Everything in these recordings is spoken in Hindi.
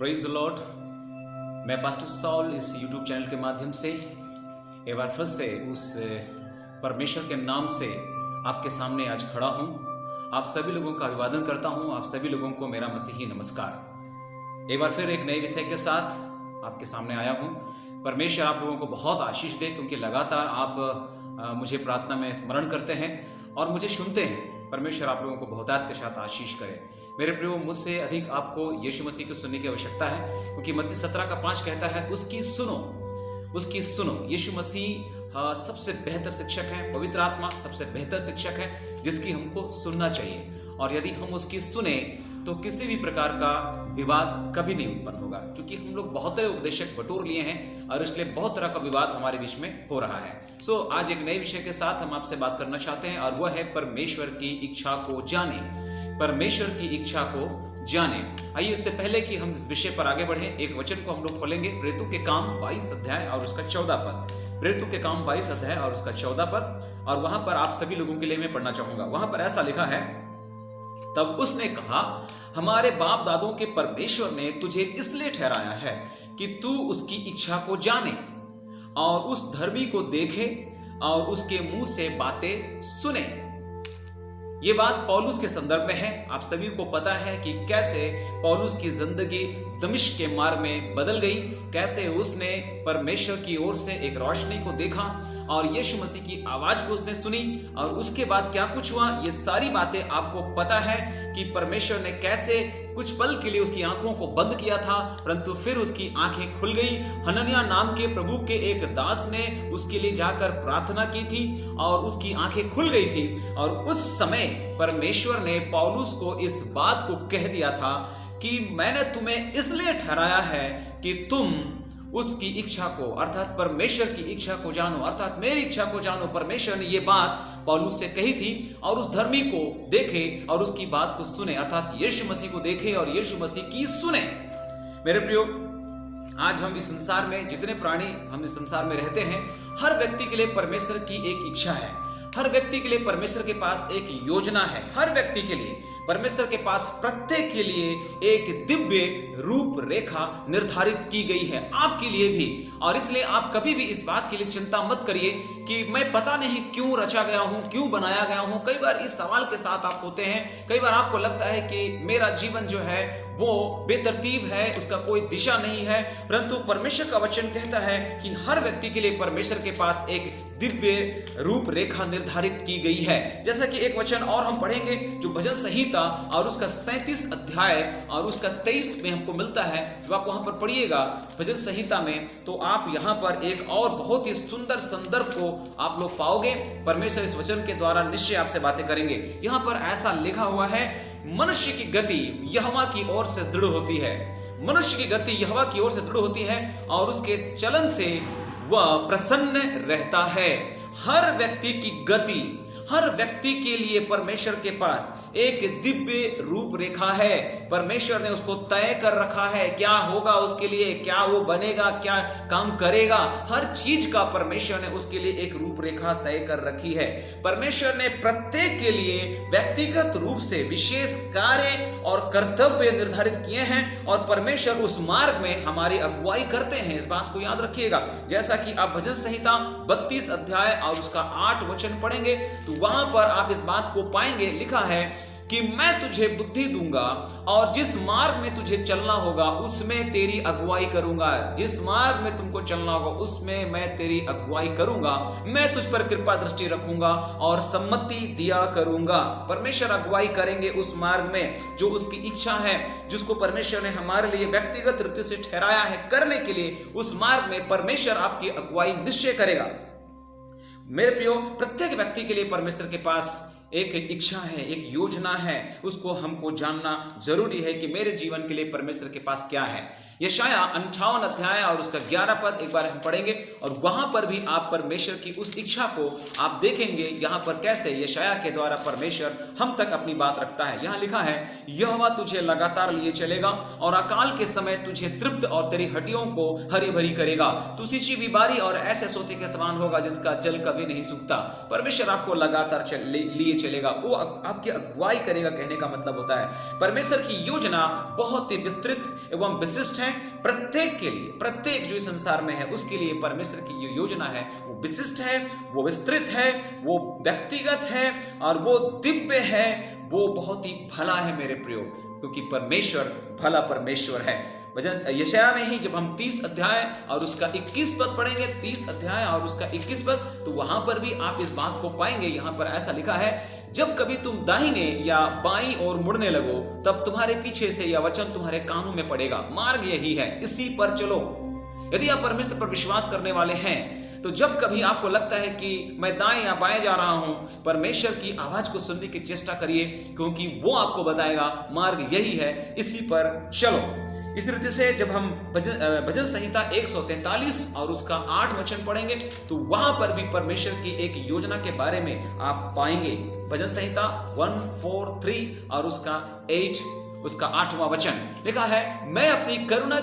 Praise the Lord. मैं पास्टर सॉल इस यूट्यूब चैनल के माध्यम से एक बार फिर से उस परमेश्वर के नाम से आपके सामने आज खड़ा हूँ। आप सभी लोगों का अभिवादन करता हूँ। आप सभी लोगों को मेरा मसीही नमस्कार। एक बार फिर एक नए विषय के साथ आपके सामने आया हूँ। परमेश्वर आप लोगों को बहुत आशीष दे, क्योंकि लगातार आप मुझे प्रार्थना में स्मरण करते हैं और मुझे सुनते हैं। परमेश्वर आप लोगों को बहुतायत के साथ आशीष करे। मेरे प्रियो, मुझसे अधिक आपको यीशु मसीह को सुनने की आवश्यकता है, क्योंकि मत्ती 17:5 कहता है उसकी सुनो। यीशु मसीह सबसे बेहतर शिक्षक है, पवित्र आत्मा सबसे बेहतर शिक्षक है जिसकी हमको सुनना चाहिए। और यदि हम उसकी सुने तो किसी भी प्रकार का विवाद कभी नहीं उत्पन्न होगा, क्योंकि हम लोग बहुत तरह उपदेशक बटोर लिए हैं और इसलिए बहुत तरह का विवाद हमारे बीच में हो रहा है। आज एक नए विषय के साथ हम आपसे बात करना चाहते हैं और वह है परमेश्वर की इच्छा को जाने। परमेश्वर की इच्छा को जाने। आइए, इससे पहले कि हम इस विषय पर आगे बढ़े, एक वचन को हम लोग खोलेंगे, प्रेरितों के काम 22 अध्याय और उसका 14 पद। प्रेरितों के काम 22 अध्याय और उसका 14 पद, और वहां पर आप सभी लोगों के लिए मैं पढ़ना चाहूंगा। वहां पर ऐसा लिखा है, तब उसने कहा, हमारे बाप दादों के परमेश्वर ने तुझे इसलिए ठहराया है कि तू उसकी इच्छा को जाने और उस धर्मी को देखे और उसके मुंह से बातें सुने। ये बात पौलुस के संदर्भ में है। आप सभी को पता है कि कैसे पौलुस की जिंदगी दमिश्क के मार्ग में बदल गई, कैसे उसने परमेश्वर की ओर से एक रोशनी को देखा और यीशु मसीह की आवाज को उसने सुनी, और उसके बाद क्या कुछ हुआ, ये सारी बातें आपको पता है कि परमेश्वर ने कैसे कुछ पल के लिए उसकी आंखों को बंद किया था, परंतु फिर उसकी आंखें खुल गई। हनन्याह नाम के प्रभु के एक दास ने उसके लिए जाकर प्रार्थना की थी और उसकी आंखें खुल गई थी, और उस समय परमेश्वर ने पौलुस को इस बात को कह दिया था कि मैंने तुम्हें इसलिए ठहराया है कि तुम उसकी इच्छा को, अर्थात परमेश्वर की इच्छा को जानो, अर्थात मेरी इच्छा को जानो। परमेश्वर ने ये बात पौलुस से कही थी, और उस धर्मी को देखे और उसकी बात को सुने, अर्थात यीशु मसीह को देखे और यीशु मसीह की सुने। मेरे प्रियो, आज हम इस संसार में जितने प्राणी हम इस संसार में रहते हैं, हर व्यक्ति के लिए परमेश्वर की एक इच्छा है। हर व्यक्ति के लिए परमेश्वर के पास एक योजना है। हर व्यक्ति के लिए परमेश्वर के पास प्रत्येक के लिए एक दिव्य रूपरेखा निर्धारित की गई है, आपके लिए भी। और इसलिए आप कभी भी इस बात के लिए चिंता मत करिए कि मैं पता नहीं क्यों रचा गया हूं, क्यों बनाया गया हूं। कई बार इस सवाल के साथ आप होते हैं। कई बार आपको लगता है कि मेरा जीवन जो है वो बेतरतीब है, उसका कोई दिशा नहीं है, परंतु परमेश्वर का वचन कहता है कि हर व्यक्ति के लिए परमेश्वर के पास एक दिव्य रूपरेखा निर्धारित की गई है। जैसा कि एक वचन और हम पढ़ेंगे जो भजन संहिता और उसका 37 अध्याय और उसका 23 में हमको मिलता है। जब आप वहां पर पढ़िएगा भजन संहिता में, तो आप यहां पर एक और बहुत ही सुंदर संदर्भ को आप लोग पाओगे। परमेश्वर इस वचन के द्वारा निश्चय आपसे बातें करेंगे। यहां पर ऐसा लिखा हुआ है, मनुष्य की गति यहोवा की ओर से दृढ़ होती है। मनुष्य की गति यहोवा की ओर से दृढ़ होती है और उसके चलन से वह प्रसन्न रहता है। हर व्यक्ति की गति, हर व्यक्ति के लिए परमेश्वर के पास एक दिव्य रूपरेखा है। परमेश्वर ने उसको तय कर रखा है, क्या होगा उसके लिए, क्या वो बनेगा, क्या काम करेगा। हर चीज का परमेश्वर ने उसके लिए एक रूपरेखा तय कर रखी है। परमेश्वर ने प्रत्येक के लिए व्यक्तिगत रूप से विशेष कार्य और कर्तव्य निर्धारित किए हैं, और परमेश्वर उस मार्ग में हमारी अगुवाई करते हैं। इस बात को याद रखिएगा। जैसा कि आप भजन संहिता 32 अध्याय और उसका 8 वचन पढ़ेंगे, तो वहां पर आप इस बात को पाएंगे, लिखा है कि मैं तुझे बुद्धि दूंगा और जिस मार्ग में तुझे चलना होगा उसमें तेरी अगुवाई करूंगा। जिस मार्ग में तुमको चलना होगा उसमें मैं तेरी अगुवाई करूंगा। मैं तुझ पर कृपा दृष्टि रखूंगा और सम्मति दिया करूंगा। परमेश्वर अगुवाई करेंगे उस मार्ग में जो उसकी इच्छा है, जिसको परमेश्वर ने हमारे लिए व्यक्तिगत रीति से ठहराया है करने के लिए। उस मार्ग में परमेश्वर आपकी अगुवाई निश्चय करेगा। मेरे प्रियो, प्रत्येक व्यक्ति के लिए परमेश्वर के पास एक इच्छा है, एक योजना है। उसको हमको जानना जरूरी है कि मेरे जीवन के लिए परमेश्वर के पास क्या है। यशाया 58 अध्याय और उसका 11 पद एक बार हम पढ़ेंगे और वहां पर भी आप परमेश्वर की उस इच्छा को आप देखेंगे यहाँ पर कैसे यशाया के द्वारा परमेश्वर हम तक अपनी बात रखता है। यहाँ लिखा है, यहोवा तुझे लगातार लिए चलेगा और अकाल के समय तुझे तृप्त और तेरी हड्डियों को हरी भरी करेगा। तू सिंची हुई बारी और ऐसे सोते के समान होगा जिसका जल कभी नहीं सूखता। परमेश्वर आपको लगातार लिए चलेगा, वो आपकी अगुवाई करेगा। कहने का मतलब होता है परमेश्वर की योजना बहुत ही विस्तृत एवं विशिष्ट है प्रत्येक के लिए। प्रत्येक जो इस संसार में है उसके लिए परमेश्वर की जो योजना है वो विशिष्ट है, वो विस्तृत है, वो व्यक्तिगत है और वो दिव्य है, वो बहुत ही भला है मेरे प्रियो, क्योंकि परमेश्वर भला परमेश्वर है। यशाया में ही जब हम 30 अध्याय और उसका 21 पद पढ़ेंगे, 30 अध्याय और उसका 21 पद, तो वहां पर भी आप इस बात को पाएंगे। यहां पर ऐसा लिखा है, जब कभी तुम दाहिने या बाईं ओर मुड़ने लगो तब तुम्हारे पीछे से यह वचन तुम्हारे कानों में पड़ेगा, मार्ग यही है, इसी पर चलो। यदि आप परमेश्वर पर विश्वास करने वाले हैं तो जब कभी आपको लगता है कि मैं दाएं या बाएं जा रहा हूं, परमेश्वर की आवाज को सुनने की चेष्टा करिए, क्योंकि वो आपको बताएगा मार्ग यही है, इसी पर चलो। इस रीति से जब हम भजन संहिता 143 और उसका 8 वचन पढ़ेंगे तो वहां पर भी परमेश्वर की एक योजना के बारे में आप पाएंगे। भजन संहिता 143 और उसका 8वां वचन लिखा है, मैं अपनी करुणा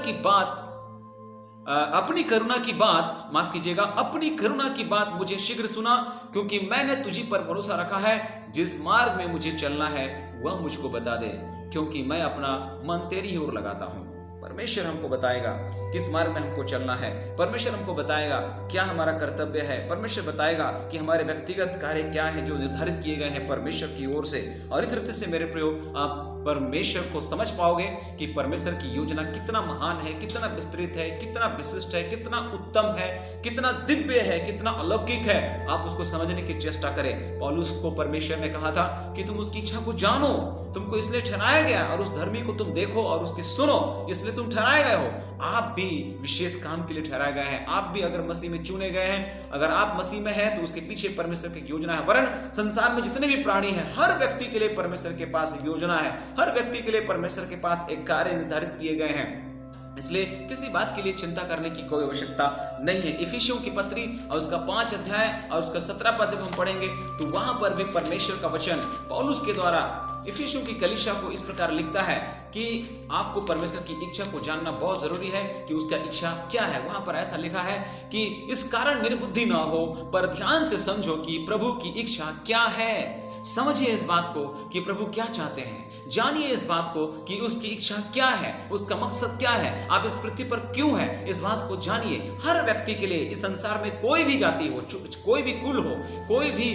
की बात मुझे शीघ्र सुना, क्योंकि मैंने तुझी पर भरोसा रखा है। जिस मार्ग में मुझे चलना है वह मुझको बता दे, क्योंकि मैं अपना मन तेरी ओर लगाता हूं। परमेश्वर हमको बताएगा किस मार्ग में हमको चलना है, परमेश्वर हमको बताएगा क्या हमारा कर्तव्य है, परमेश्वर बताएगा कि हमारे व्यक्तिगत कार्य क्या है जो निर्धारित किए गए हैं परमेश्वर की ओर से। और इस रीति से मेरे प्रियो आप परमेश्वर को समझ पाओगे कि परमेश्वर की योजना कितना महान है, कितना विस्तृत है, कितना विशिष्ट है, कितना उत्तम है, कितना दिव्य है, कितना अलौकिक है। आप उसको समझने की चेष्टा करें। पौलुस को परमेश्वर ने कहा था कि तुम उसकी इच्छा को जानो, तुमको इसलिए ठहराया गया, और उस धर्मी को तुम देखो और उसकी सुनो, इसलिए तुम ठहराए गए हो। आप भी विशेष काम के लिए ठहराए गए हैं। आप भी अगर मसीह में चुने गए हैं, अगर आप मसीह में हैं तो उसके पीछे परमेश्वर की योजना है। वरन संसार में जितने भी प्राणी हैं, हर व्यक्ति के लिए परमेश्वर के पास योजना है, हर व्यक्ति के लिए परमेश्वर के पास एक कार्य निर्धारित किए गए हैं। इसलिए किसी बात के लिए चिंता करने की कोई आवश्यकता नहीं है। इफिसियों की पत्री और उसका 5 अध्याय और उसका 17 पद जब हम पढ़ेंगे तो वहां पर भी परमेश्वर का वचन पौलुस के द्वारा इफिसियों की कलीसिया को इस प्रकार लिखता है कि आपको परमेश्वर की इच्छा को जानना बहुत जरूरी है कि उसका इच्छा क्या है। वहां पर ऐसा लिखा है कि इस कारण निर्बुद्धि ना हो, पर ध्यान से समझो कि प्रभु की इच्छा क्या है। समझिए इस बात को कि प्रभु क्या चाहते हैं, जानिए इस बात को कि उसकी इच्छा क्या है, उसका मकसद क्या है, आप इस पृथ्वी पर क्यों हैं, इस बात को जानिए। हर व्यक्ति के लिए इस संसार में कोई भी जाति हो, कोई भी कुल हो, कोई भी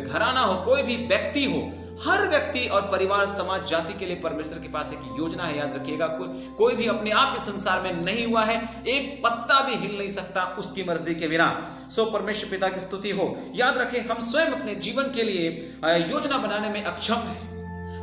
घराना हो, कोई भी व्यक्ति हो, हर व्यक्ति और परिवार, समाज, जाति के लिए परमेश्वर के पास एक योजना है। याद रखिएगा, कोई भी अपने आप इस संसार में नहीं हुआ है, एक पत्ता भी हिल नहीं सकता उसकी मर्जी के बिना। सो परमेश्वर पिता की स्तुति हो। याद रखें, हम स्वयं अपने जीवन के लिए योजना बनाने में अक्षम हैं।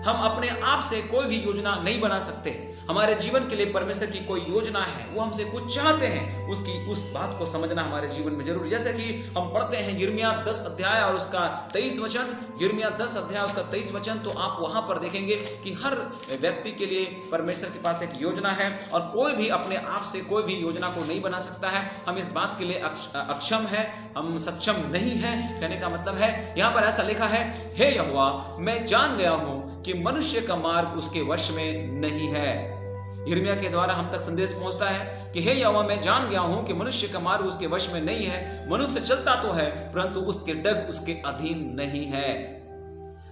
हम अपने आप से कोई भी योजना नहीं बना सकते। हमारे जीवन के लिए परमेश्वर की कोई योजना है, वो हमसे कुछ चाहते हैं, उस बात को समझना हमारे जीवन में जरूरी। जैसे कि हम पढ़ते हैं यिर्मयाह 10 अध्याय और उसका 23 वचन, यिर्मयाह 10 अध्याय उसका 23 वचन, तो आप वहां पर देखेंगे कि हर व्यक्ति के लिए परमेश्वर के पास एक योजना है और कोई भी अपने आप से कोई भी योजना को नहीं बना सकता है। हम इस बात के लिए अक्षम है, हम सक्षम नहीं है। कहने का मतलब है, यहां पर ऐसा लिखा है, हे यहोवा, मैं जान गया हूं कि मनुष्य का मार्ग उसके वश में नहीं है। यिर्मयाह के द्वारा हम तक संदेश पहुंचता है कि हे यहोवा, मैं जान गया हूं कि मनुष्य का मार्ग उसके वश में नहीं है। मनुष्य चलता तो है परंतु उसके डग उसके अधीन नहीं है।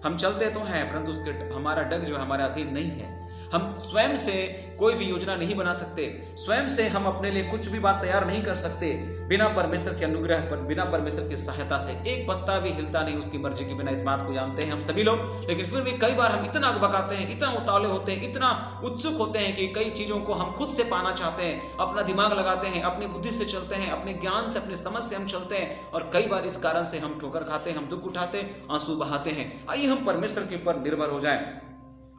हम चलते तो हैं परंतु हमारा डग जो हमारे अधीन नहीं है। हम स्वयं से कोई भी योजना नहीं बना सकते, स्वयं से हम अपने लिए कुछ भी बात तैयार नहीं कर सकते बिना परमेश्वर के अनुग्रह पर, बिना परमेश्वर की सहायता से। एक पत्ता भी हिलता नहीं उसकी मर्जी के बिना, इस बात को जानते हैं हम सभी लोग। लेकिन फिर भी कई बार हम इतना अगबकाते हैं, इतना उतावले होते हैं, इतना उत्सुक होते हैं कि कई चीजों को हम खुद से पाना चाहते हैं, अपना दिमाग लगाते हैं, अपनी बुद्धि से चलते हैं, अपने ज्ञान से, अपनी समझ से हम चलते हैं, और कई बार इस कारण से हम ठोकर खाते हैं, हम दुख उठाते, आंसू बहाते हैं। आइए हम परमेश्वर के ऊपर निर्भर हो जाएं।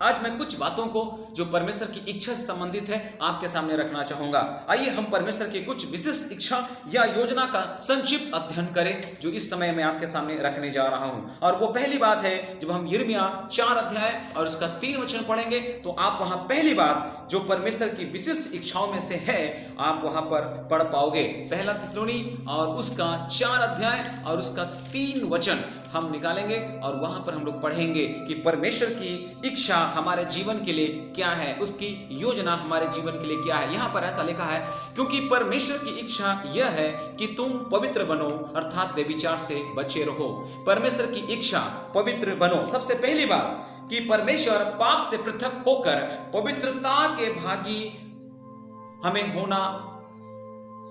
आज मैं कुछ बातों को जो परमेश्वर की इच्छा से संबंधित है आपके सामने रखना चाहूंगा। आइए हम परमेश्वर की कुछ विशिष्ट इच्छा या योजना का संक्षिप्त अध्ययन करें जो इस समय मैं आपके सामने रखने जा रहा हूं। और वो पहली बात है, जब हम यिर्मयाह 4 अध्याय और उसका 3 वचन पढ़ेंगे तो आप वहां पहली बात जो परमेश्वर की विशिष्ट इच्छाओं में से है आप वहां पर पढ़ पाओगे। पहला थिस्सलुनी और उसका 4 अध्याय और उसका 3 वचन हम निकालेंगे और वहां पर हम लोग पढ़ेंगे कि परमेश्वर की इच्छा हमारे जीवन के लिए क्या है, उसकी योजना हमारे जीवन के लिए क्या है। यहां पर ऐसा लिखा है, क्योंकि परमेश्वर की इच्छा यह है कि तुम पवित्र बनो अर्थात व्यभिचार से बचे रहो। परमेश्वर की इच्छा पवित्र बनो। सबसे पहली बात कि परमेश्वर पाप से पृथक होकर पवित्रता के भागी हमें होना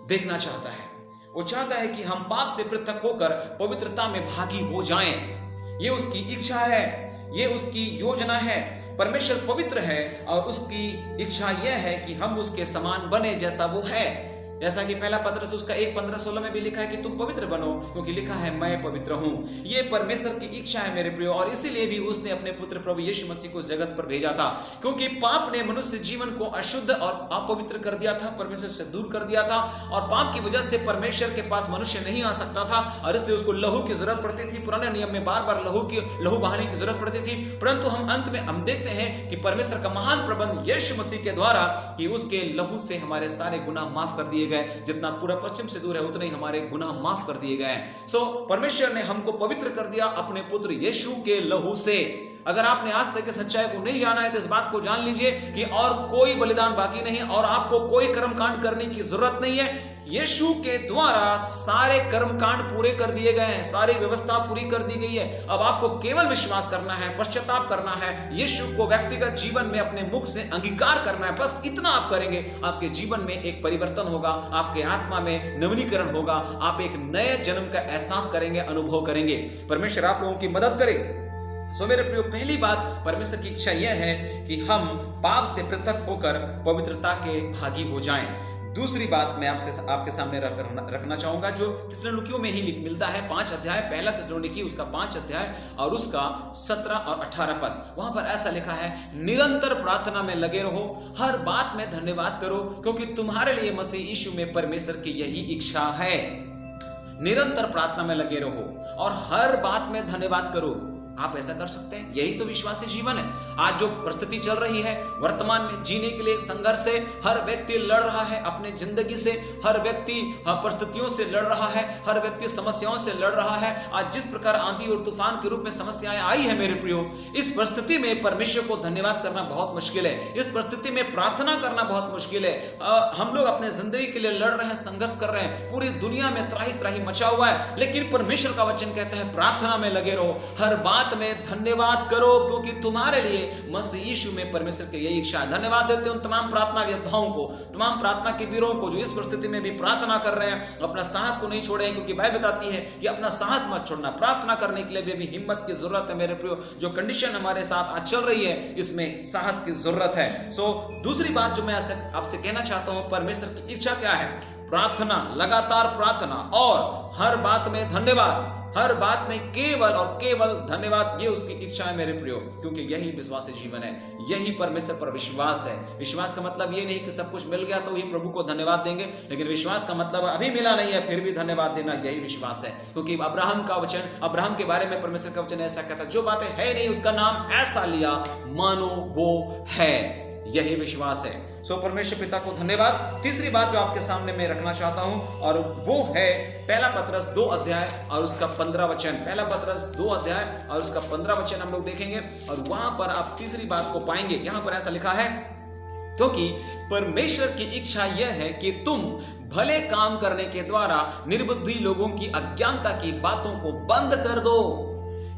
देखना चाहता है। वो चाहता है कि हम पाप से पृथक होकर पवित्रता में भागी हो जाएं। ये उसकी इच्छा है, ये उसकी योजना है। परमेश्वर पवित्र है और उसकी इच्छा यह है कि हम उसके समान बने जैसा वो है। जैसा कि पहला पत्रस उसका 1:15-16 में भी लिखा है कि तुम पवित्र बनो क्योंकि लिखा है मैं पवित्र हूं। ये परमेश्वर की इच्छा है मेरे प्रियो, और इसीलिए भी उसने अपने पुत्र प्रभु यीशु मसीह को जगत पर भेजा था, क्योंकि पाप ने मनुष्य जीवन को अशुद्ध और अपवित्र कर दिया था, परमेश्वर से दूर कर दिया था, और पाप की वजह से परमेश्वर के पास मनुष्य नहीं आ सकता था और इसलिए उसको लहू की जरूरत पड़ती थी। पुराने नियम में बार बार लहू बहाने की जरूरत पड़ती थी, परंतु हम अंत में हम देखते हैं कि परमेश्वर का महान प्रबंध यीशु मसीह के द्वारा कि उसके लहू से हमारे सारे गुनाह माफ कर दिए गए। जितना पूरा पश्चिम से दूर है उतने ही हमारे गुनाह माफ कर दिए गए। सो परमेश्वर ने हमको पवित्र कर दिया अपने पुत्र यीशु के लहू से। अगर आपने आज तक इस सच्चाई को नहीं जाना है तो इस बात को जान लीजिए कि और कोई बलिदान बाकी नहीं और आपको कोई कर्मकांड करने की जरूरत नहीं है। यीशु के द्वारा सारे कर्मकांड पूरे कर दिए गए हैं, सारी व्यवस्था पूरी कर दी गई है। अब आपको केवल विश्वास करना है, पश्चाताप करना है, यीशु को व्यक्तिगत जीवन में अपने मुख से अंगीकार करना है। बस इतना आप करेंगे, आपके जीवन में एक परिवर्तन होगा, आपके आत्मा में नवीनीकरण होगा, आप एक नए जन्म का एहसास करेंगे, अनुभव करेंगे। परमेश्वर आप लोगों की मदद करे। सो मेरे प्रियो, पहली बात परमेश्वर की इच्छा यह है कि हम पाप से पृथक होकर पवित्रता के भागी हो जाएं। दूसरी बात मैं आपके सामने रखना चाहूंगा जो थिस्सलुनीकियों में ही मिलता है। 5 अध्याय, पहला थिस्सलुनीकी उसका 5 अध्याय और उसका 17 और 18 पद। वहां पर ऐसा लिखा है, निरंतर प्रार्थना में लगे रहो, हर बात में धन्यवाद करो क्योंकि तुम्हारे लिए मसीह यीशु में परमेश्वर की यही इच्छा है। निरंतर प्रार्थना में लगे रहो और हर बात में धन्यवाद करो। आप ऐसा कर सकते हैं, यही तो विश्वासी जीवन है। आज जो परिस्थिति चल रही है, वर्तमान में जीने के लिए एक संघर्ष है, हर व्यक्ति लड़ रहा है अपने जिंदगी से, हर व्यक्ति परिस्थितियों से लड़ रहा है, हर व्यक्ति समस्याओं से लड़ रहा है। आज जिस प्रकार आंधी और तूफान के रूप में समस्याएं आई है मेरे प्रियो, इस परिस्थिति में परमेश्वर को धन्यवाद करना बहुत मुश्किल है। इस परिस्थिति में प्रार्थना करना बहुत मुश्किल है। हम लोग अपने जिंदगी के लिए लड़ रहे हैं, संघर्ष कर रहे हैं, पूरी दुनिया में त्राही त्राही मचा हुआ है, लेकिन परमेश्वर का वचन कहता है प्रार्थना में लगे रहो, हर बात में धन्यवाद करो क्योंकि तुम्हारे लिए मसीह यीशु में परमेश्वर की यही इच्छा है। धन्यवाद देते हैं तमाम प्रार्थना योद्धाओं को, तमाम प्रार्थना के वीरों को जो इस परिस्थिति में भी प्रार्थना कर रहे हैं, अपना साहस को नहीं छोड़े, क्योंकि बाइबल बताती है कि अपना साहस मत छोड़ना। प्रार्थना करने के लिए भी हिम्मत की जरूरत है मेरे प्रियो। जो कंडीशन हमारे साथ आज चल रही है इसमें साहस की जरूरत है। सो दूसरी बात जो मैं आपसे कहना चाहता हूं, परमेश्वर की इच्छा क्या है? प्रार्थना, लगातार प्रार्थना और हर बात में धन्यवाद, हर बात में केवल और केवल धन्यवाद, ये उसकी इच्छा है मेरे प्रियो, क्योंकि यही विश्वासी जीवन है, यही परमेश्वर पर विश्वास है। विश्वास का मतलब ये नहीं कि सब कुछ मिल गया तो ही प्रभु को धन्यवाद देंगे, लेकिन विश्वास का मतलब अभी मिला नहीं है फिर भी धन्यवाद देना, यही विश्वास है। क्योंकि अब्राहम का वचन, अब्राहम के बारे में परमेश्वर का वचन ऐसा कहता है, जो बातें है नहीं उसका नाम ऐसा लिया मानो वो है, यही विश्वास है। सो परमेश्वर पिता को धन्यवाद। तीसरी बात जो आपके सामने मैं रखना चाहता हूं और वो है पहला पतरस 2 अध्याय और उसका 15 वचन। पहला पतरस 2 अध्याय और उसका 15 वचन हम लोग देखेंगे और वहां पर आप तीसरी बात को पाएंगे। यहां पर ऐसा लिखा है, क्योंकि परमेश्वर की इच्छा यह है कि तुम भले काम करने के द्वारा निर्बुद्धि लोगों की अज्ञानता की बातों को बंद कर दो।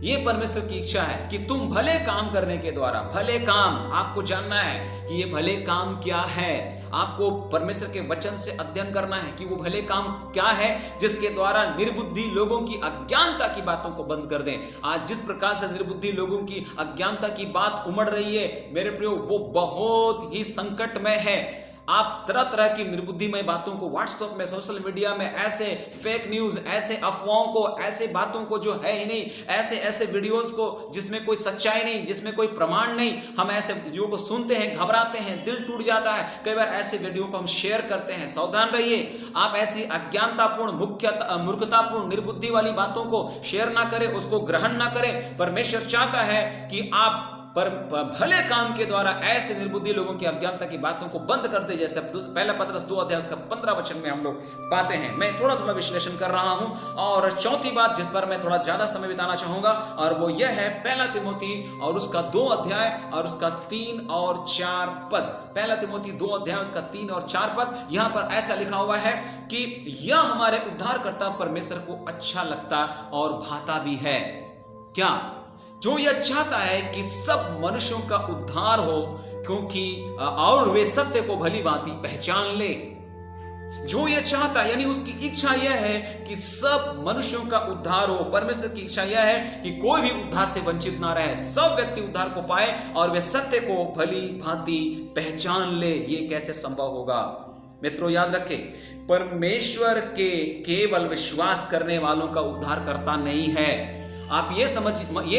ये परमेश्वर की इच्छा है कि तुम भले काम करने के द्वारा, भले काम आपको जानना है कि ये भले काम क्या है। आपको परमेश्वर के वचन से अध्ययन करना है कि वो भले काम क्या है जिसके द्वारा निर्बुद्धि लोगों की अज्ञानता की बातों को बंद कर दें। आज जिस प्रकार से निर्बुद्धि लोगों की अज्ञानता की बात उमड़ रही है मेरे प्रियो, वो बहुत ही संकट में है। आप तरह तरह की निर्बुद्धिमय बातों को व्हाट्सएप में, सोशल मीडिया में, ऐसे फेक न्यूज, ऐसे अफवाहों को, ऐसे बातों को जो है ही नहीं, ऐसे ऐसे वीडियोस को जिसमें कोई सच्चाई नहीं, जिसमें कोई प्रमाण नहीं, हम ऐसे वीडियो को सुनते हैं, घबराते हैं, दिल टूट जाता है। कई बार ऐसे वीडियो को हम शेयर करते हैं। सावधान रहिए, आप ऐसी अज्ञानतापूर्ण, मूर्खतापूर्ण, निर्बुद्धि वाली बातों को शेयर ना करें, उसको ग्रहण ना करें। परमेश्वर चाहता है कि आप पर भले काम के द्वारा ऐसे निर्बुद्धि लोगों की अज्ञानता की बातों को बंद कर दे, जैसे पहला पत्रस 2 अध्याय उसका 15 वचन में हम लोग पाते हैं। मैं थोड़ा थोड़ा विश्लेषण कर रहा हूं, और चौथी बात जिस पर मैं थोड़ा ज्यादा समय बिताना चाहूंगा, और वो यह है पहला तिमोथी और उसका 2 अध्याय और उसका 3 और 4 पद। पहला तिमोथी 2 अध्याय उसका 3 और 4 पद। यहां पर ऐसा लिखा हुआ है कि यह हमारे उद्धारकर्ता परमेश्वर को अच्छा लगता और भाता भी है। क्या? जो यह चाहता है कि सब मनुष्यों का उद्धार हो, क्योंकि और वे सत्य को भली भांति पहचान ले। जो यह चाहता, यानी उसकी इच्छा यह है कि सब मनुष्यों का उद्धार हो। परमेश्वर की इच्छा यह है कि कोई भी उद्धार से वंचित ना रहे, सब व्यक्ति उद्धार को पाए और वे सत्य को भली भांति पहचान ले। ये कैसे संभव होगा? मित्रों याद रखें, परमेश्वर के केवल विश्वास करने वालों का उद्धार करता नहीं है। आप ये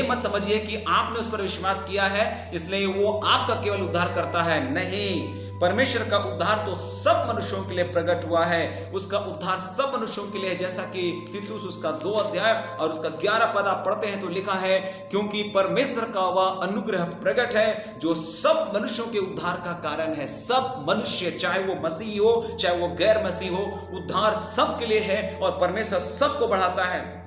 मत समझिए कि आपने उस पर विश्वास किया है इसलिए वो आपका केवल उद्धार करता है। नहीं, परमेश्वर का उद्धार तो सब मनुष्यों के लिए प्रकट हुआ है। उसका उद्धार सब मनुष्यों के लिए है, जैसा कि तीतुस उसका 2 अध्याय और उसका 11 पद आप पढ़ते हैं तो लिखा है, क्योंकि परमेश्वर का वह अनुग्रह प्रकट है जो सब मनुष्यों के उद्धार का कारण है। सब मनुष्य, चाहे वो मसीही हो चाहे वो गैर मसीही हो, उद्धार सबके लिए है और परमेश्वर सबको बढ़ाता है।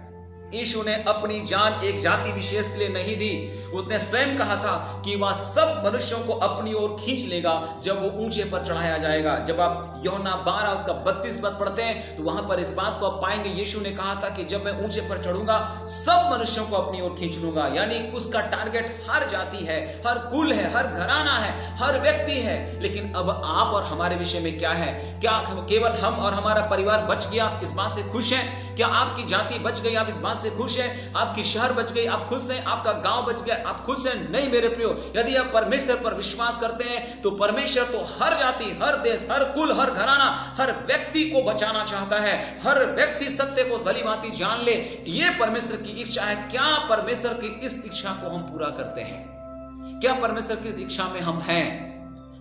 यीशु ने अपनी जान एक जाति विशेष के लिए नहीं दी। उसने स्वयं कहा था कि वह सब मनुष्यों को अपनी ओर खींच लेगा जब वो ऊंचे पर चढ़ाया जाएगा। जब आप यूहन्ना 12 उसका 32 पद पढ़ते हैं तो वहां पर इस बात को आप पाएंगे, यीशु ने कहा था कि जब मैं ऊंचे पर चढ़ूंगा सब मनुष्यों को अपनी ओर खींच लूंगा। यानी उसका टारगेट हर जाति है, हर कुल है, हर घराना है, हर व्यक्ति है। लेकिन अब आप और हमारे विषय में क्या है? क्या केवल हम और हमारा परिवार बच गया, इस बात से खुश हैं? क्या आपकी जाति बच गई, आप इस बात से खुश हैं? आपकी शहर बच गई, आप खुश हैं? आपका गांव बच गया, आप खुश हैं? नहीं मेरे प्रियो, यदि आप परमेश्वर पर विश्वास करते हैं तो परमेश्वर तो हर जाति, हर देश, हर कुल, हर घराना, हर व्यक्ति को बचाना चाहता है। हर व्यक्ति सत्य को भली भांति जान ले, ये परमेश्वर की इच्छा है। क्या परमेश्वर की इस इच्छा को हम पूरा करते हैं? क्या परमेश्वर की इच्छा में हम हैं?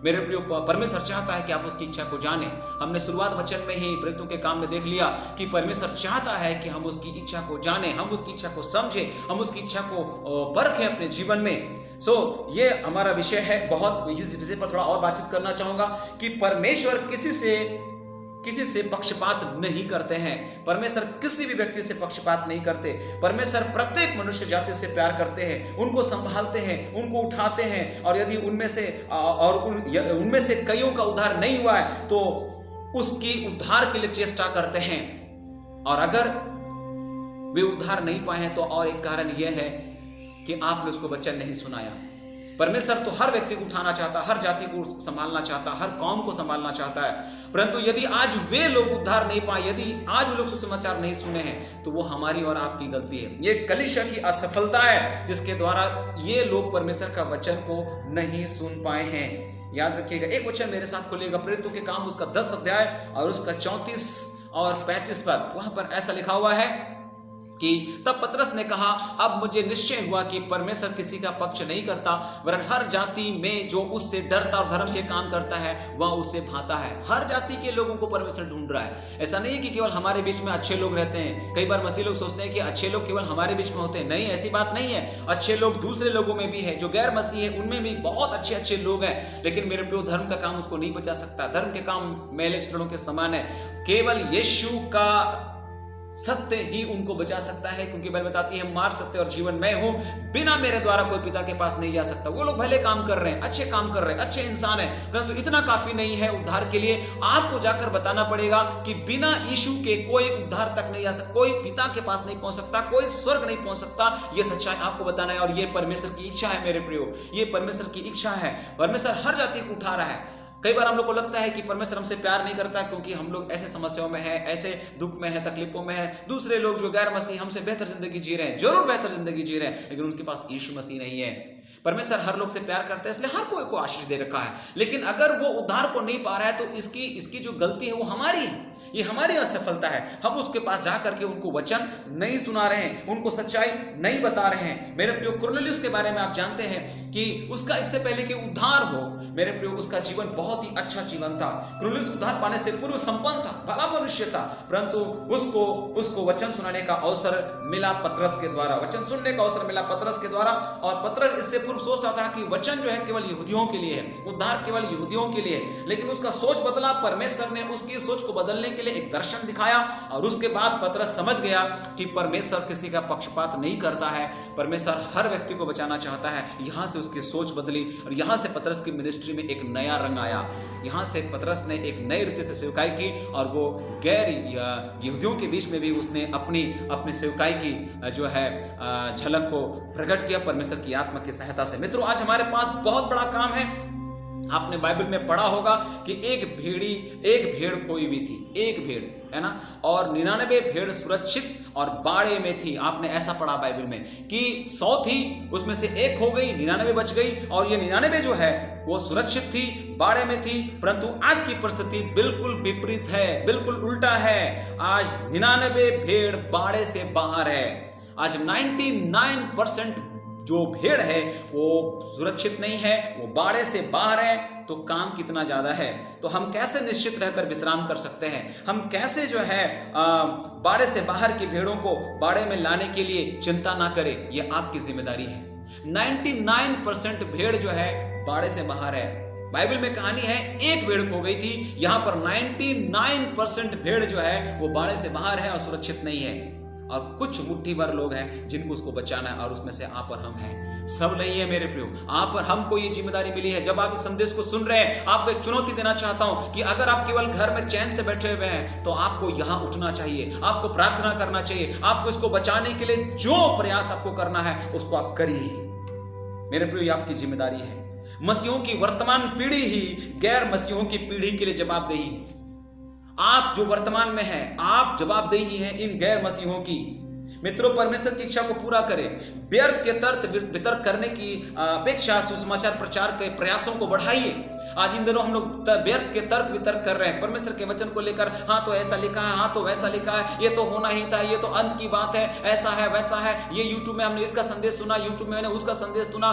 मेरे प्रियो, परमेश्वर चाहता है कि आप उसकी इच्छा को जानें। हमने शुरुआत वचन में ही प्रेरितों के काम में देख लिया कि परमेश्वर चाहता है कि हम उसकी इच्छा को जानें, हम उसकी इच्छा को समझें, हम उसकी इच्छा को परखें अपने जीवन में। ये हमारा विषय है। बहुत इस विषय पर थोड़ा और बातचीत करना चाहूंगा कि परमेश्वर किसी से पक्षपात नहीं करते हैं। परमेश्वर किसी भी व्यक्ति से पक्षपात नहीं करते। परमेश्वर प्रत्येक मनुष्य जाति से प्यार करते हैं, उनको संभालते हैं, उनको उठाते हैं, और यदि उनमें से कईयों का उद्धार नहीं हुआ है तो उसकी उद्धार के लिए चेष्टा करते हैं। और अगर वे उद्धार नहीं पाए हैं तो और एक कारण यह है कि आपने उसको वचन नहीं सुनाया। परमेश्वर तो हर व्यक्ति को उठाना चाहता, हर जाति को संभालना चाहता, हर कौम को संभालना चाहता है, परंतु यदि आज वे लोग उद्धार नहीं पाए, यदि आज वो लोग सुसमाचार नहीं सुने हैं, तो वो हमारी और आपकी गलती है। ये कलीसिया की असफलता है जिसके द्वारा ये लोग परमेश्वर का वचन को नहीं सुन पाए हैं। याद रखिएगा, एक वचन मेरे साथ खोलिएगा, प्रेरितों के काम उसका 10 अध्याय और उसका 34 और 35 पद। वहां पर ऐसा लिखा हुआ है कि तब पतरस ने कहा, अब मुझे निश्चय हुआ कि परमेश्वर किसी का पक्ष नहीं करता, वरन हर जाति में जो उससे डरता और धर्म के काम करता है वह उससे भाता है। हर जाति के लोगों को परमेश्वर ढूंढ रहा है। ऐसा नहीं है कि केवल हमारे बीच में अच्छे लोग रहते हैं। कई बार मसीह लोग सोचते हैं कि अच्छे लोग केवल हमारे बीच में होते हैं। नहीं, ऐसी बात नहीं है। अच्छे लोग दूसरे लोगों में भी है, जो गैर मसीह है उनमें भी बहुत अच्छे अच्छे लोग हैं। लेकिन मेरे प्रियो, धर्म का काम उसको नहीं बचा सकता। धर्म के काम मैले चिड़ों के समान है। केवल यीशु का सत्य ही उनको बचा सकता है, क्योंकि बाइबल बताती है, मार्ग, सत्य और जीवन मैं हूं, बिना मेरे द्वारा कोई पिता के पास नहीं जा सकता। वो लोग भले काम कर रहे हैं, अच्छे काम कर रहे हैं, अच्छे इंसान हैं, परंतु इतना काफी नहीं है उद्धार के लिए। आपको जाकर बताना पड़ेगा कि बिना यीशु के कोई उद्धार तक नहीं जा सकता, कोई पिता के पास नहीं पहुंच सकता, कोई स्वर्ग नहीं पहुंच सकता। ये सच्चाई आपको बताना है, और ये परमेश्वर की इच्छा है मेरे प्रियो, ये परमेश्वर की इच्छा है। परमेश्वर हर जाति को उठा रहा है। कई बार हम लोग को लगता है कि परमेश्वर हमसे प्यार नहीं करता क्योंकि हम लोग ऐसे समस्याओं में हैं, ऐसे दुख में हैं, तकलीफों में हैं। दूसरे लोग जो गैर मसीह हमसे बेहतर जिंदगी जी रहे हैं, जरूर बेहतर जिंदगी जी रहे हैं, लेकिन उनके पास यीशु मसीह नहीं है। परमेश्वर हर लोग से प्यार करता है, इसलिए हर कोई को आशीष दे रखा है। लेकिन अगर वो उद्धार को नहीं पा रहा है तो इसकी जो गलती है वो हमारी है, ये हमारी असफलता है। हम उसके पास जा करके उनको वचन नहीं सुना रहे हैं, उनको सच्चाई नहीं बता रहे हैं। मेरे प्रियो, कुरनेलियुस के बारे में आप जानते हैं कि उसका इससे पहले कि उद्धार हो, मेरे प्रियो, उसका जीवन बहुत ही अच्छा जीवन था। कुरनेलियुस उद्धार पाने से पूर्व संपन्न था, भला मनुष्य था, परंतु उसको वचन सुनाने का अवसर मिला पतरस के द्वारा, वचन सुनने का अवसर मिला पतरस के द्वारा। और पतरस इससे पूर्व सोचता था कि वचन जो है केवल यहूदियों के लिए है, उद्धार केवल यहूदियों के लिए है। लेकिन उसका सोच बदला, परमेश्वर ने उसकी सोच को बदलने के लिए एक दर्शन दिखाया, और उसके बाद पतरस समझ गया कि परमेश्वर किसी का पक्षपात नहीं करता है, परमेश्वर हर व्यक्ति को बचाना चाहता है। यहां से उसकी सोच बदली और यहां से पतरस की मिनिस्ट्री में एक नया रंग आया। यहां से पतरस ने एक नई रीति से सेवकाई की, और वो गैर यहूदियों के बीच में भी उसने अपनी सेवकाई की जो है झलक को प्रकट किया परमेश्वर की आत्मा की सहायता से। मित्रों, आज हमारे पास बहुत बड़ा काम है। आपने बाइबल में पढ़ा होगा कि एक भेड़ खोई हुई थी, एक भेड़, है ना, और 99 भेड़ सुरक्षित और बाड़े में थी। आपने ऐसा पढ़ा बाइबल में कि 100 थी, उसमें से एक हो गई, 99 बच गई, और ये 99 जो है वो सुरक्षित थी, बाड़े में थी। परंतु आज की परिस्थिति बिल्कुल विपरीत है, बिल्कुल उल्टा है। आज 99 भेड़ बाड़े से बाहर है। आज 99% जो भेड़ है वो सुरक्षित नहीं है, वो बाड़े से बाहर है। तो काम कितना ज्यादा है। तो हम कैसे निश्चित रहकर विश्राम कर सकते हैं, हम कैसे जो है बाड़े से बाहर की भेड़ों को बाड़े में लाने के लिए चिंता ना करें, ये आपकी जिम्मेदारी है। 99% भेड़ जो है बाड़े से बाहर है। बाइबल में कहानी है, एक भेड़ खो गई थी, यहां पर 99% भेड़ जो है वो बाड़े से बाहर है और सुरक्षित नहीं है। और कुछ मुट्ठी भर लोग हैं जिनको उसको बचाना है, और उसमें से आप और हम हैं। सब नहीं है मेरे प्रियो, आप और हमको ये जिम्मेदारी मिली है। जब आप इस संदेश को सुन रहे हैं, आपको एक चुनौती देना चाहता हूं कि अगर आप केवल घर में चैन से बैठे हुए हैं तो आपको यहां उठना चाहिए, आपको प्रार्थना करना चाहिए, आपको इसको बचाने के लिए जो प्रयास आपको करना है उसको आप करिए। मेरे प्रियो, ये आपकी जिम्मेदारी है। मसीहों की वर्तमान पीढ़ी ही गैर मसीहों की पीढ़ी के लिए जवाबदेही है। आप जो वर्तमान में हैं, आप जवाबदेही हैं इन गैर मसीहों की। मित्रों, परमेश्वर की इच्छा को पूरा करें। व्यर्थ के तर्क वितर्क करने की अपेक्षा सुसमाचार प्रचार के प्रयासों को बढ़ाइए। आज इन दिनों हम लोग व्यर्थ के तर्क वितर्क कर रहे हैं परमेश्वर के वचन को लेकर। हाँ तो ऐसा लिखा है, हाँ तो वैसा लिखा है, ये तो होना ही था, ये तो अंत की बात है, ऐसा है वैसा है। ये यूट्यूब में हमने इसका संदेश सुना, यूट्यूब में मैंने उसका संदेश सुना,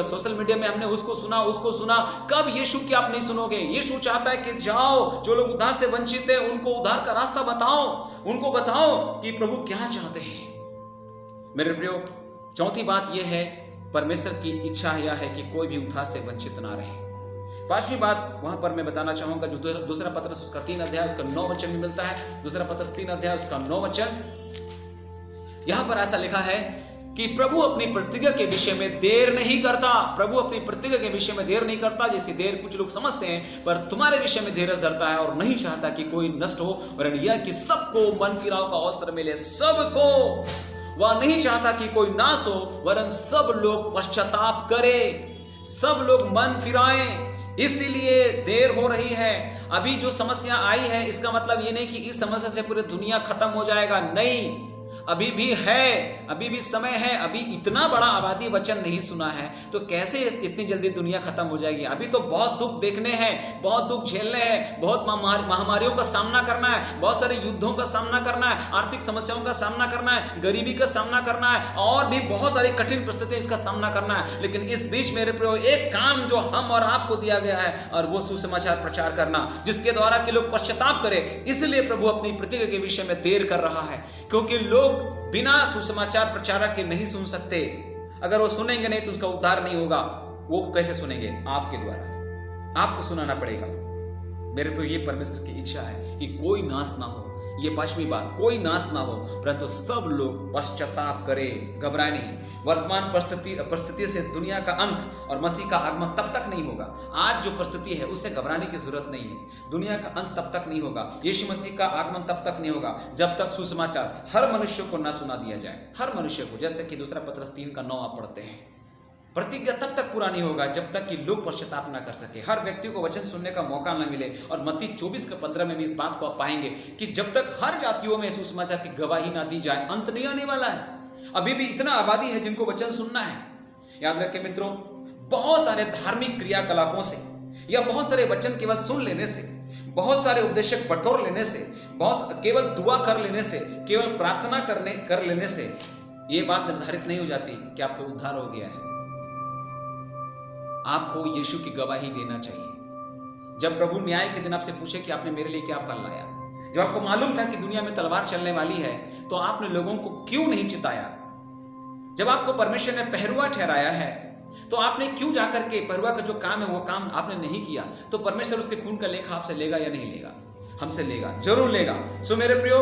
सोशल मीडिया में हमने उसको सुना। कब यीशु की आप नहीं सुनोगे? यीशु चाहता है कि जाओ, जो लोग उद्धार से वंचित है उनको उद्धार का रास्ता बताओ, उनको बताओ कि प्रभु क्या चाहते हैं। मेरे प्रियो, चौथी बात यह है, परमेश्वर की इच्छा यह है कि कोई भी उद्धार से वंचित ना रहे। पांचवी बात वहां पर मैं बताना चाहूंगा, जो दूसरा पत्रस उसका 3 अध्याय उसका 9 वचन में मिलता है। दूसरा पत्रस 3 अध्याय उसका 9 वचन, यहां पर ऐसा लिखा है कि प्रभु अपनी प्रतिज्ञा के विषय में देर नहीं करता। प्रभु अपनी प्रतिज्ञा के विषय में देर नहीं करता, जैसी देर कुछ लोग समझते हैं, पर तुम्हारे विषय में धीरज धरता है और नहीं चाहता कि कोई नष्ट हो, वरन यह कि सबको मन फिराव का अवसर मिले। सबको, वह नहीं चाहता कि कोई नाश हो, वरन सब लोग पश्चाताप करें, सब लोग मन फिराएं। इसीलिए देर हो रही है। अभी जो समस्या आई है इसका मतलब ये नहीं कि इस समस्या से पूरी दुनिया खत्म हो जाएगा, नहीं, अभी भी है, अभी भी समय है। अभी इतना बड़ा आबादी वचन नहीं सुना है तो कैसे इतनी जल्दी दुनिया खत्म हो जाएगी? अभी तो बहुत दुख देखने हैं, बहुत दुख झेलने हैं, बहुत महामारियों का सामना करना है, बहुत सारे युद्धों का सामना करना है, आर्थिक समस्याओं का सामना करना है, गरीबी का सामना करना है, और भी बहुत सारी कठिन परिस्थितियां इसका सामना करना है। लेकिन इस बीच मेरे प्रियो, एक काम जो हम और आपको दिया गया है, और वो सुसमाचार प्रचार करना, जिसके द्वारा कि लोग पश्चाताप करें। इसलिए प्रभु अपनी प्रतिज्ञा के विषय में देर कर रहा है, क्योंकि लोग बिना सुसमाचार प्रचारक के नहीं सुन सकते। अगर वो सुनेंगे नहीं तो उसका उद्धार नहीं होगा। वो कैसे सुनेंगे? आपके द्वारा, आपको सुनाना पड़ेगा। मेरे को ये परमेश्वर की इच्छा है कि कोई नाश ना हो। ये पांचवी बात, कोई नाश ना हो, परंतु सब लोग पश्चाताप करें, घबराए नहीं। वर्तमान परिस्थिति से दुनिया का अंत और मसीह का आगमन तब तक नहीं होगा। आज जो परिस्थिति है उससे घबराने की जरूरत नहीं है। दुनिया का अंत तब तक नहीं होगा, यीशु मसीह का आगमन तब तक नहीं होगा जब तक सुसमाचार हर मनुष्य को ना सुना दिया जाए। हर मनुष्य को, जैसे कि दूसरा पत्रस 3 का 9 आप पढ़ते हैं। प्रतिज्ञा तब तक पूरा नहीं होगा जब तक कि लोग पश्चाताप ना कर सके, हर व्यक्ति को वचन सुनने का मौका ना मिले। और मत्ती 24:15 में भी इस बात को आप पाएंगे कि जब तक हर जातियों में सुसमाचार की गवाही ना दी जाए, अंत नहीं आने वाला है। अभी भी इतना आबादी है जिनको वचन सुनना है। याद रखें मित्रों, बहुत सारे धार्मिक क्रियाकलापों से या बहुत सारे वचन केवल सुन लेने से, बहुत सारे उपदेशक बटोर लेने से, बहुत केवल दुआ कर लेने से, केवल प्रार्थना कर लेने से यह बात निर्धारित नहीं हो जाती कि आपको उद्धार हो गया है। आपको यीशु की गवाही देना चाहिए। जब प्रभु न्याय के दिन आपसे पूछे कि आपने मेरे लिए क्या फल लाया, जब आपको मालूम था कि दुनिया में तलवार चलने वाली है, तो आपने लोगों को क्यों नहीं चिताया? जब आपको परमेश्वर ने पहरुआ ठहराया है, तो आपने क्यों जाकर के पहरुआ का जो काम है वो काम आपने नहीं किया? तो परमेश्वर उसके खून का लेखा आपसे लेगा या नहीं लेगा? हमसे लेगा, जरूर लेगा। सो मेरे प्रियो,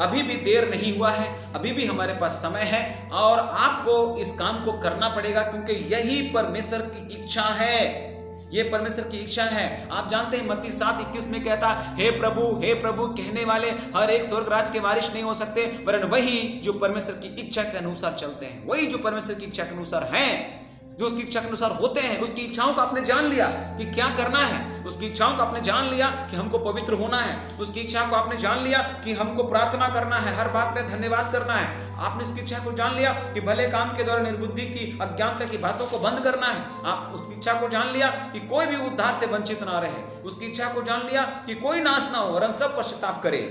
अभी भी देर नहीं हुआ है, अभी भी हमारे पास समय है और आपको इस काम को करना पड़ेगा, क्योंकि यही परमेश्वर की इच्छा है। ये परमेश्वर की इच्छा है। आप जानते हैं मत्ती 7:21 में कहता, हे प्रभु कहने वाले हर एक स्वर्ग राज के वारिस नहीं हो सकते, वरन वही जो परमेश्वर की इच्छा के अनुसार चलते हैं, वही जो परमेश्वर की इच्छा के अनुसार हैं, जो उसकी इच्छा के अनुसार होते हैं। उसकी इच्छाओं को आपने जान लिया कि क्या करना है, उसकी इच्छाओं को आपने जान लिया कि हमको पवित्र होना है, उसकी इच्छा को आपने जान लिया कि हमको प्रार्थना करना है, हर बात में धन्यवाद करना है। आपने उसकी इच्छा को जान लिया कि भले काम के द्वारा निर्बुद्धि की, अज्ञानता की बातों को बंद करना है। आप उसकी इच्छा को जान लिया कि कोई भी उद्धार से वंचित ना रहे। उसकी इच्छा को जान लिया कि कोई नाश ना हो वरन सब पश्चाताप करे।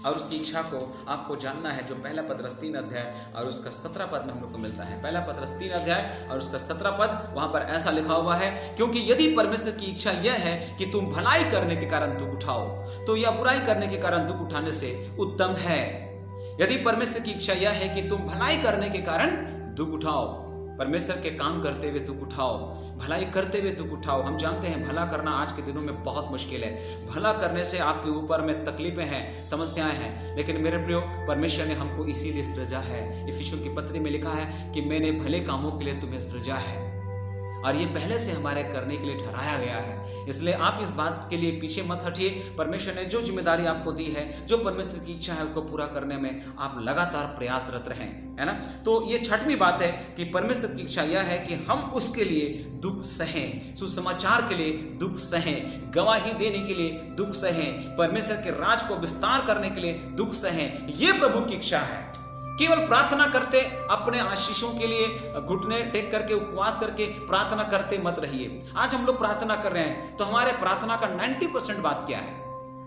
और उसकी इच्छा को आपको जानना है जो पहला पतरस 3 अध्याय और उसका 17 पद में हम लोग को मिलता है। पहला पतरस 3 अध्याय और उसका 17 पद, वहां पर ऐसा लिखा हुआ है, क्योंकि यदि परमेश्वर की इच्छा यह है कि तुम भलाई करने के कारण दुख उठाओ, तो यह बुराई करने के कारण दुख उठाने से उत्तम है। यदि परमेश्वर की इच्छा यह है कि तुम भलाई करने के कारण दुख उठाओ, परमेश्वर के काम करते हुए दुख उठाओ, भलाई करते हुए दुख उठाओ। हम जानते हैं भला करना आज के दिनों में बहुत मुश्किल है। भला करने से आपके ऊपर में तकलीफें हैं, समस्याएं हैं, लेकिन मेरे प्रियो, परमेश्वर ने हमको इसीलिए सृजा है। इफिसियों की पत्री में लिखा है कि मैंने भले कामों के लिए तुम्हें सृजा है, और ये पहले से हमारे करने के लिए ठहराया गया है। इसलिए आप इस बात के लिए पीछे मत हटिए। परमेश्वर ने जो जिम्मेदारी आपको दी है, जो परमेश्वर की इच्छा है, उसको पूरा करने में आप लगातार प्रयासरत रहें, है ना। तो ये छठवीं बात है कि परमेश्वर की इच्छा यह है कि हम उसके लिए दुख सहें, सुसमाचार के लिए दुख सहें, गवाही देने के लिए दुख सहें, परमेश्वर के राज को विस्तार करने के लिए दुख सहें। ये प्रभु की इच्छा है। केवल प्रार्थना करते, अपने आशीषों के लिए घुटने टेक करके उपवास करके प्रार्थना करते मत रहिए। आज हम लोग प्रार्थना कर रहे हैं, तो हमारे प्रार्थना का 90% बात क्या है?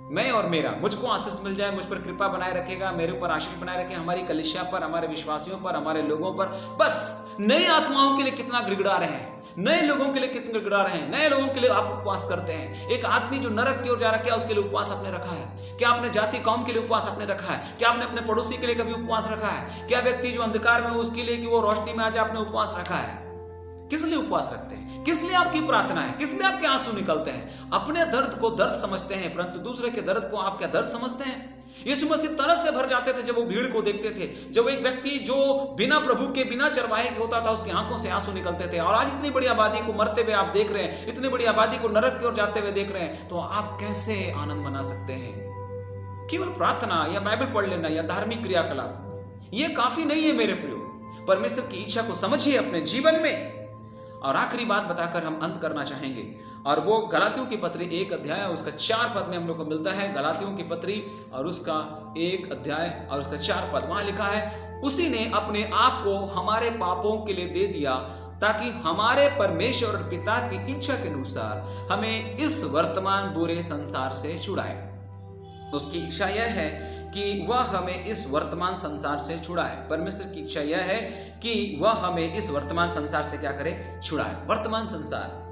मैं और मेरा, मुझको आशीष मिल जाए, मुझ पर कृपा बनाए रखेगा, मेरे ऊपर आशीष बनाए रखे, हमारी कलीसिया पर, हमारे विश्वासियों पर, हमारे लोगों पर। बस नई आत्माओं के लिए कितना गिड़गिड़ा रहे हैं, नए लोगों के लिए कितने गिड़गिड़ा रहे हैं, नए लोगों के लिए आप उपवास करते हैं। एक आदमी जो नरक की ओर जा रहा है, उसके लिए उपवास आपने रखा है? क्या आपने जाति कौम के लिए उपवास आपने रखा है? क्या आपने अपने पड़ोसी के लिए कभी उपवास रखा है? क्या व्यक्ति जो अंधकार में उसके लिए कि वो रोशनी में आ जाए, आपने उपवास रखा है? किस लिए उपवास रखते हैं? किस लिए आपकी प्रार्थना है? किस लिए आपके आंसू निकलते हैं? अपने दर्द को दर्द समझते हैं, परंतु दूसरे के दर्द को आप क्या दर्द समझते हैं? यीशु मसीह तरस से भर जाते थे जब वो भीड़ को देखते थे। जब एक व्यक्ति जो बिना प्रभु के, बिना चरवाहे के होता था, उसकी आंखों से आंसू निकलते थे। और आज इतनी बड़ी आबादी को मरते हुए आप देख रहे हैं, इतनी बड़ी आबादी को नरक की ओर जाते हुए देख रहे हैं, तो आप कैसे आनंद मना सकते हैं? केवल प्रार्थना या बाइबल पढ़ लेना या धार्मिक क्रियाकलाप ये काफी नहीं है मेरे प्रियो। परमेश्वर की इच्छा को समझिए अपने जीवन में। और आखिरी बात बताकर हम अंत करना चाहेंगे, और वो गलातियों की पत्री 1 अध्याय उसका 4 पद में हम लोग को मिलता है। गलातियों की पत्री और उसका 1 अध्याय और उसका 4 पद, वहां लिखा है, उसी ने अपने आप को हमारे पापों के लिए दे दिया, ताकि हमारे परमेश्वर और पिता की इच्छा के अनुसार हमें इस वर्तमान बुरे संसार से छुड़ाए। उसकी इच्छा यह है कि वह हमें इस वर्तमान संसार से छुड़ाए। परमेश्वर की इच्छा यह है कि वह हमें इस वर्तमान संसार से क्या करे? छुड़ाए। वर्तमान संसार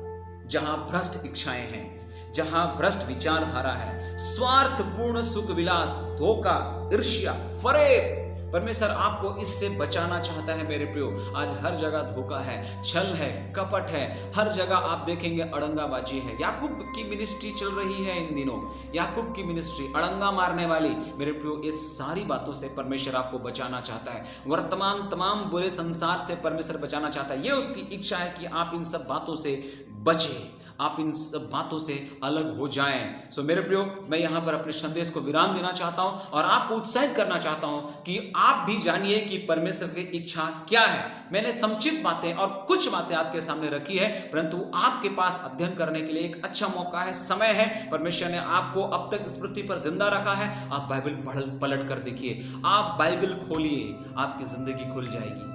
जहां भ्रष्ट इच्छाएं हैं, जहां भ्रष्ट विचारधारा है, स्वार्थपूर्ण सुख विलास, धोखा, ईर्ष्या, फरेब, परमेश्वर आपको इससे बचाना चाहता है मेरे प्रियो। आज हर जगह धोखा है, छल है, कपट है, हर जगह आप देखेंगे अड़ंगाबाजी है। याकूब की मिनिस्ट्री चल रही है इन दिनों, याकूब की मिनिस्ट्री अड़ंगा मारने वाली। मेरे प्रियो, इस सारी बातों से परमेश्वर आपको बचाना चाहता है। वर्तमान तमाम बुरे संसार से परमेश्वर बचाना चाहता है। ये उसकी इच्छा है कि आप इन सब बातों से बचें, आप इन सब बातों से अलग हो जाएं। सो मेरे प्रियो, मैं यहां पर अपने संदेश को विराम देना चाहता हूं और आपको उत्साहित करना चाहता हूं कि आप भी जानिए कि परमेश्वर की इच्छा क्या है। मैंने संक्षिप्त बातें और कुछ बातें आपके सामने रखी है, परंतु आपके पास अध्ययन करने के लिए एक अच्छा मौका है, समय है। परमेश्वर ने आपको अब तक इस पृथ्वी पर जिंदा रखा है। आप बाइबल पलट कर देखिए, आप बाइबल खोलिए, आपकी जिंदगी खुल जाएगी।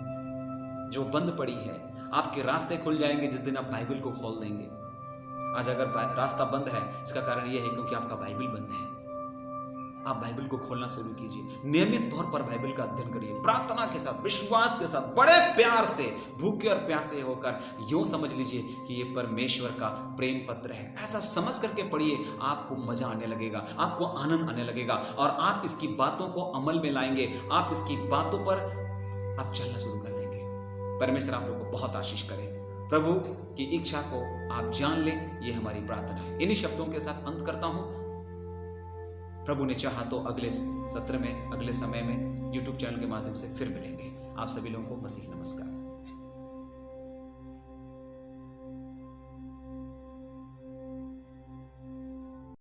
जो बंद पड़ी है। आपके रास्ते खुल जाएंगे जिस दिन आप बाइबल को खोल देंगे। आज अगर रास्ता बंद है, इसका कारण यह है क्योंकि आपका बाइबल बंद है। आप बाइबल को खोलना शुरू कीजिए, नियमित तौर पर बाइबल का अध्ययन करिए, प्रार्थना के साथ, विश्वास के साथ, बड़े प्यार से, भूखे और प्यासे होकर। यूं समझ लीजिए कि ये परमेश्वर का प्रेम पत्र है। ऐसा समझ करके पढ़िए, आपको मजा आने लगेगा, आपको आनंद आने लगेगा और आप इसकी बातों को अमल में लाएंगे। आप इसकी बातों पर आप चलना शुरू कर देंगे। परमेश्वर आप लोगों को बहुत आशीष करे। प्रभु की इच्छा को आप जान लें, ये हमारी प्रार्थना है। इन्हीं शब्दों के साथ अंत करता हूं। प्रभु ने चाहा तो अगले सत्र में, अगले समय में YouTube चैनल के माध्यम से फिर मिलेंगे। आप सभी लोगों को मसीह नमस्कार।